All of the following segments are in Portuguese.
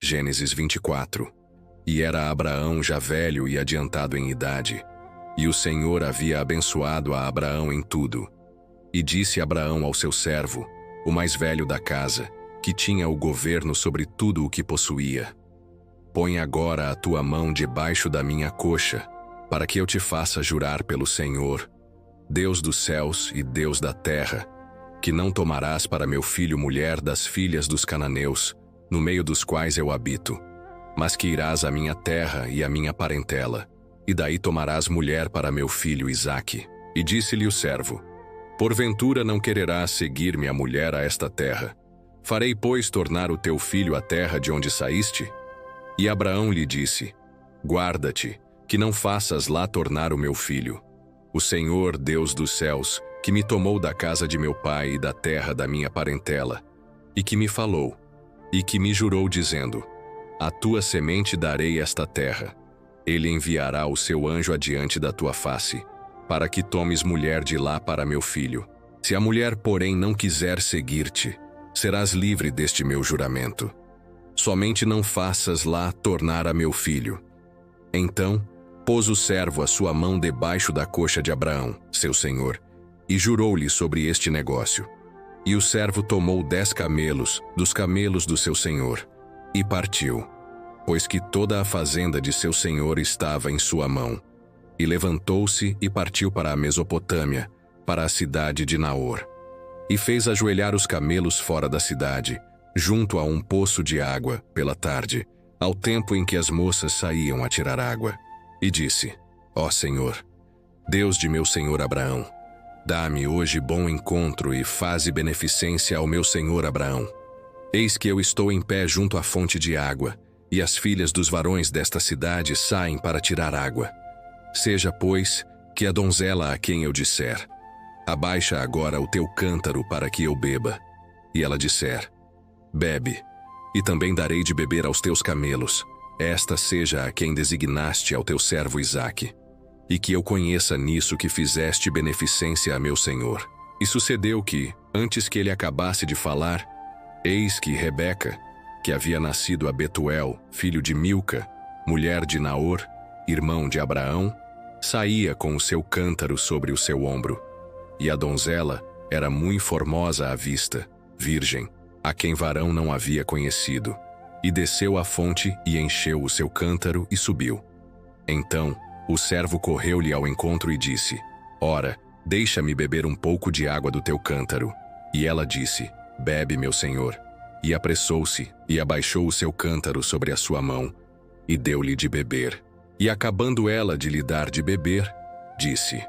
Gênesis 24. E era Abraão já velho e adiantado em idade, e o Senhor havia abençoado a Abraão em tudo. E disse Abraão ao seu servo, o mais velho da casa, que tinha o governo sobre tudo o que possuía: Põe agora a tua mão debaixo da minha coxa, para que eu te faça jurar pelo Senhor, Deus dos céus e Deus da terra, que não tomarás para meu filho mulher das filhas dos cananeus, no meio dos quais eu habito, mas que irás à minha terra e à minha parentela, e daí tomarás mulher para meu filho Isaque. E disse-lhe o servo: Porventura não quererás seguir-me a mulher a esta terra? Farei, pois, tornar o teu filho à terra de onde saíste? E Abraão lhe disse: Guarda-te, que não faças lá tornar o meu filho. O Senhor, Deus dos céus, que me tomou da casa de meu pai e da terra da minha parentela, e que me falou, e que me jurou dizendo: A tua semente darei esta terra. Ele enviará o seu anjo adiante da tua face, para que tomes mulher de lá para meu filho. Se a mulher, porém, não quiser seguir-te, serás livre deste meu juramento. Somente não faças lá tornar a meu filho. Então, pôs o servo a sua mão debaixo da coxa de Abraão, seu senhor, e jurou-lhe sobre este negócio. E o servo tomou 10 camelos, dos camelos do seu senhor, e partiu, pois que toda a fazenda de seu senhor estava em sua mão. E levantou-se e partiu para a Mesopotâmia, para a cidade de Naor. E fez ajoelhar os camelos fora da cidade, junto a um poço de água, pela tarde, ao tempo em que as moças saíam a tirar água. E disse: Ó Senhor, Deus de meu senhor Abraão, dá-me hoje bom encontro e faze beneficência ao meu senhor Abraão. Eis que eu estou em pé junto à fonte de água, e as filhas dos varões desta cidade saem para tirar água. Seja, pois, que a donzela a quem eu disser: Abaixa agora o teu cântaro para que eu beba, e ela disser: Bebe, e também darei de beber aos teus camelos, esta seja a quem designaste ao teu servo Isaque, e que eu conheça nisso que fizeste beneficência a meu senhor. E sucedeu que, antes que ele acabasse de falar, eis que Rebeca, que havia nascido a Betuel, filho de Milca, mulher de Naor, irmão de Abraão, saía com o seu cântaro sobre o seu ombro. E a donzela era muito formosa à vista, virgem, a quem varão não havia conhecido. E desceu à fonte e encheu o seu cântaro e subiu. Então, o servo correu-lhe ao encontro e disse: Ora, deixa-me beber um pouco de água do teu cântaro. E ela disse: Bebe, meu senhor. E apressou-se, e abaixou o seu cântaro sobre a sua mão, e deu-lhe de beber. E acabando ela de lhe dar de beber, disse: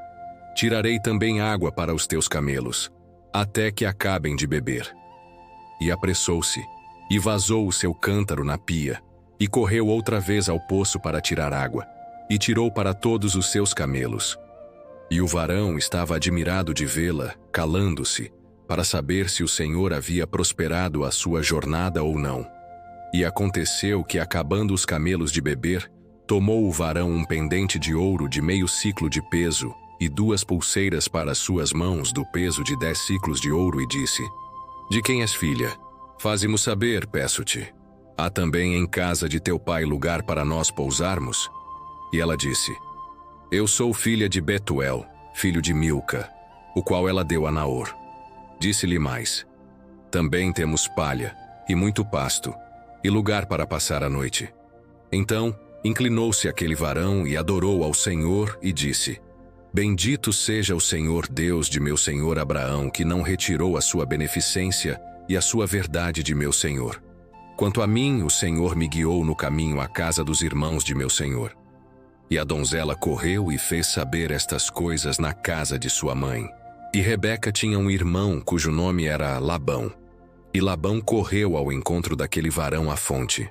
Tirarei também água para os teus camelos, até que acabem de beber. E apressou-se, e vazou o seu cântaro na pia, e correu outra vez ao poço para tirar água, e tirou para todos os seus camelos. E o varão estava admirado de vê-la, calando-se, para saber se o Senhor havia prosperado a sua jornada ou não. E aconteceu que, acabando os camelos de beber, tomou o varão um pendente de ouro de meio siclo de peso, e 2 pulseiras para as suas mãos do peso de 10 siclos de ouro, e disse: De quem és filha? Faze-mo saber, peço-te. Há também em casa de teu pai lugar para nós pousarmos? E ela disse: Eu sou filha de Betuel, filho de Milca, o qual ela deu a Naor. Disse-lhe mais: Também temos palha, e muito pasto, e lugar para passar a noite. Então, inclinou-se aquele varão e adorou ao Senhor, e disse: Bendito seja o Senhor Deus de meu senhor Abraão, que não retirou a sua beneficência e a sua verdade de meu senhor. Quanto a mim, o Senhor me guiou no caminho à casa dos irmãos de meu senhor. E a donzela correu e fez saber estas coisas na casa de sua mãe. E Rebeca tinha um irmão cujo nome era Labão. E Labão correu ao encontro daquele varão à fonte.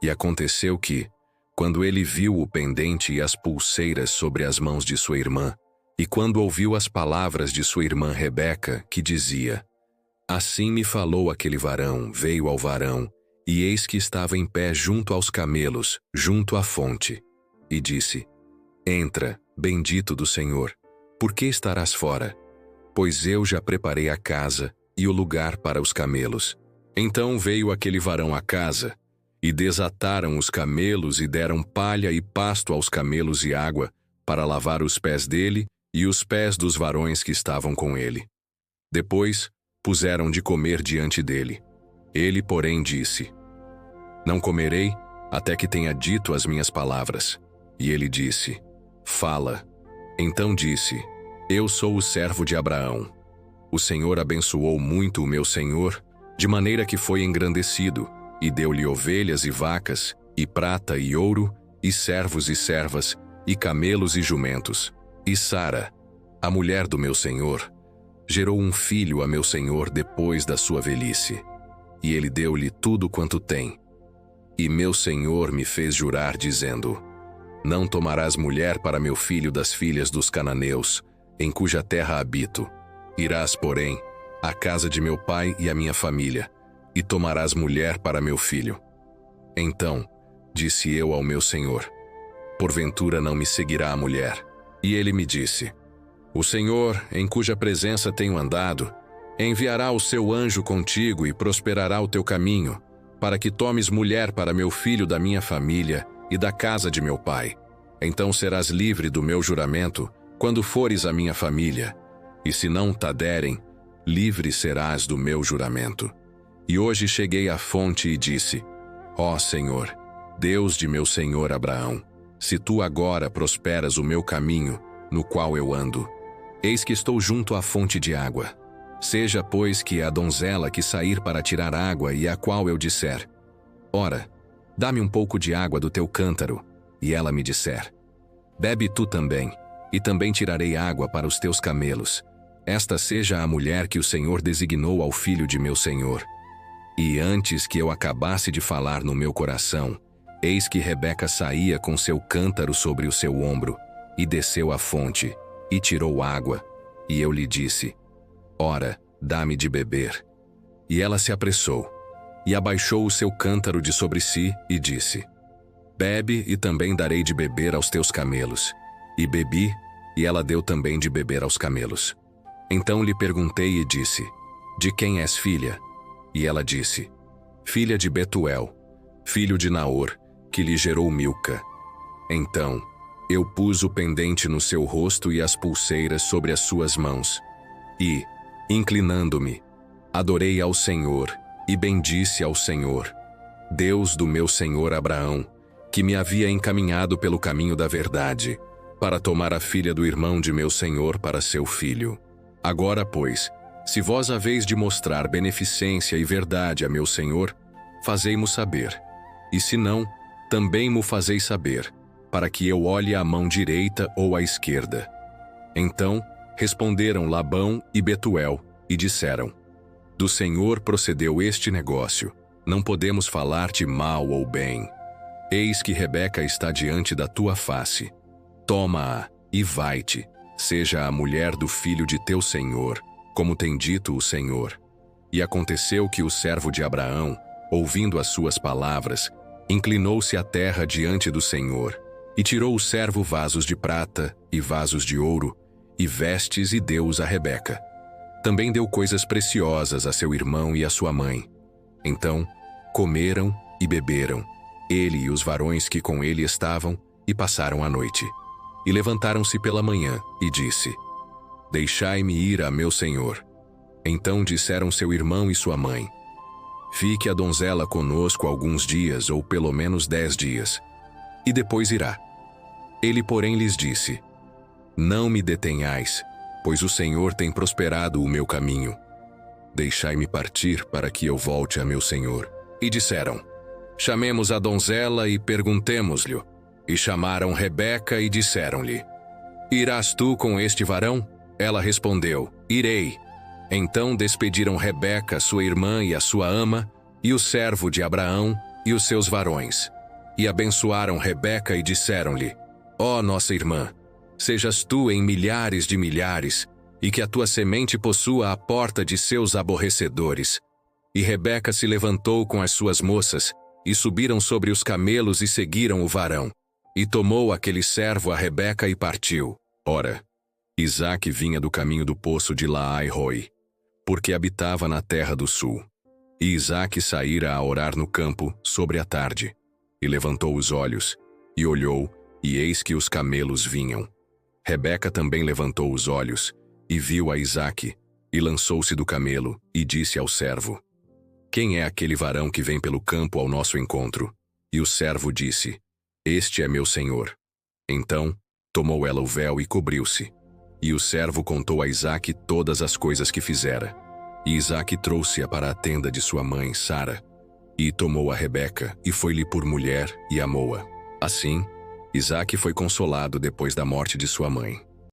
E aconteceu que, quando ele viu o pendente e as pulseiras sobre as mãos de sua irmã, e quando ouviu as palavras de sua irmã Rebeca, que dizia: Assim me falou aquele varão, veio ao varão, e eis que estava em pé junto aos camelos, junto à fonte. E disse: Entra, bendito do Senhor, por que estarás fora? Pois eu já preparei a casa e o lugar para os camelos. Então veio aquele varão à casa, E desataram os camelos e deram palha e pasto aos camelos e água, para lavar os pés dele e os pés dos varões que estavam com ele. Depois, puseram de comer diante dele. Ele, porém, disse: Não comerei, até que tenha dito as minhas palavras. E ele disse: Fala. Então disse: Eu sou o servo de Abraão. O Senhor abençoou muito o meu senhor, de maneira que foi engrandecido, e deu-lhe ovelhas e vacas, e prata e ouro, e servos e servas, e camelos e jumentos. E Sara, a mulher do meu senhor, gerou um filho a meu senhor depois da sua velhice. E ele deu-lhe tudo quanto tem. E meu senhor me fez jurar, dizendo: Não tomarás mulher para meu filho das filhas dos cananeus, em cuja terra habito. Irás, porém, à casa de meu pai e à minha família, e tomarás mulher para meu filho. Então, disse eu ao meu senhor: Porventura não me seguirá a mulher? E ele me disse: O Senhor, em cuja presença tenho andado, enviará o seu anjo contigo e prosperará o teu caminho, para que tomes mulher para meu filho da minha família e da casa de meu pai. Então serás livre do meu juramento, quando fores à minha família. E se não ta derem, livre serás do meu juramento. E hoje cheguei à fonte e disse: Ó Senhor, Deus de meu senhor Abraão, se tu agora prosperas o meu caminho, no qual eu ando, eis que estou junto à fonte de água. Seja, pois, que a donzela que sair para tirar água e a qual eu disser: Ora, dá-me um pouco de água do teu cântaro, e ela me disser: Bebe tu também, e também tirarei água para os teus camelos. Esta seja a mulher que o Senhor designou ao filho de meu senhor. E antes que eu acabasse de falar no meu coração, eis que Rebeca saía com seu cântaro sobre o seu ombro, e desceu à fonte, e tirou água. E eu lhe disse: Ora, dá-me de beber. E ela se apressou, e abaixou o seu cântaro de sobre si, e disse: Bebe, e também darei de beber aos teus camelos. E bebi, e ela deu também de beber aos camelos. Então lhe perguntei e disse: De quem és filha? E ela disse: Filha de Betuel, filho de Naor, que lhe gerou Milca. Então eu pus o pendente no seu rosto e as pulseiras sobre as suas mãos. E, inclinando-me, adorei ao Senhor e bendisse ao Senhor, Deus do meu senhor Abraão, que me havia encaminhado pelo caminho da verdade, para tomar a filha do irmão de meu senhor para seu filho. Agora, pois, se vós haveis de mostrar beneficência e verdade a meu senhor, fazei-mo saber. E se não, também mo fazeis saber, para que eu olhe à mão direita ou à esquerda. Então responderam Labão e Betuel, e disseram: Do Senhor procedeu este negócio, não podemos falar-te mal ou bem. Eis que Rebeca está diante da tua face. Toma-a, e vai-te, seja a mulher do filho de teu senhor, como tem dito o Senhor. E aconteceu que o servo de Abraão, ouvindo as suas palavras, inclinou-se à terra diante do Senhor, e tirou o servo vasos de prata e vasos de ouro, e vestes, e deu-os a Rebeca. Também deu coisas preciosas a seu irmão e a sua mãe. Então comeram e beberam, ele e os varões que com ele estavam, e passaram a noite. E levantaram-se pela manhã, e disse: Deixai-me ir a meu senhor. Então disseram seu irmão e sua mãe: Fique a donzela conosco alguns dias, ou pelo menos 10 dias, e depois irá. Ele, porém, lhes disse: Não me detenhais, pois o Senhor tem prosperado o meu caminho. Deixai-me partir para que eu volte a meu senhor. E disseram: Chamemos a donzela e perguntemos-lhe. E chamaram Rebeca e disseram-lhe: Irás tu com este varão? Ela respondeu: Irei. Então despediram Rebeca, sua irmã e a sua ama, e o servo de Abraão, e os seus varões. E abençoaram Rebeca e disseram-lhe: Ó nossa irmã, sejas tu em milhares de milhares, e que a tua semente possua a porta de seus aborrecedores. E Rebeca se levantou com as suas moças, e subiram sobre os camelos e seguiram o varão. E tomou aquele servo a Rebeca e partiu. Ora, Isaque vinha do caminho do poço de Laai-Roi, porque habitava na terra do sul. E Isaque saíra a orar no campo sobre a tarde, e levantou os olhos, e olhou, e eis que os camelos vinham. Rebeca também levantou os olhos, e viu a Isaque, e lançou-se do camelo, e disse ao servo: Quem é aquele varão que vem pelo campo ao nosso encontro? E o servo disse: Este é meu senhor. Então, tomou ela o véu e cobriu-se. E o servo contou a Isaque todas as coisas que fizera. E Isaque trouxe-a para a tenda de sua mãe, Sara, e tomou a Rebeca, e foi-lhe por mulher, e amou-a. Assim, Isaque foi consolado depois da morte de sua mãe.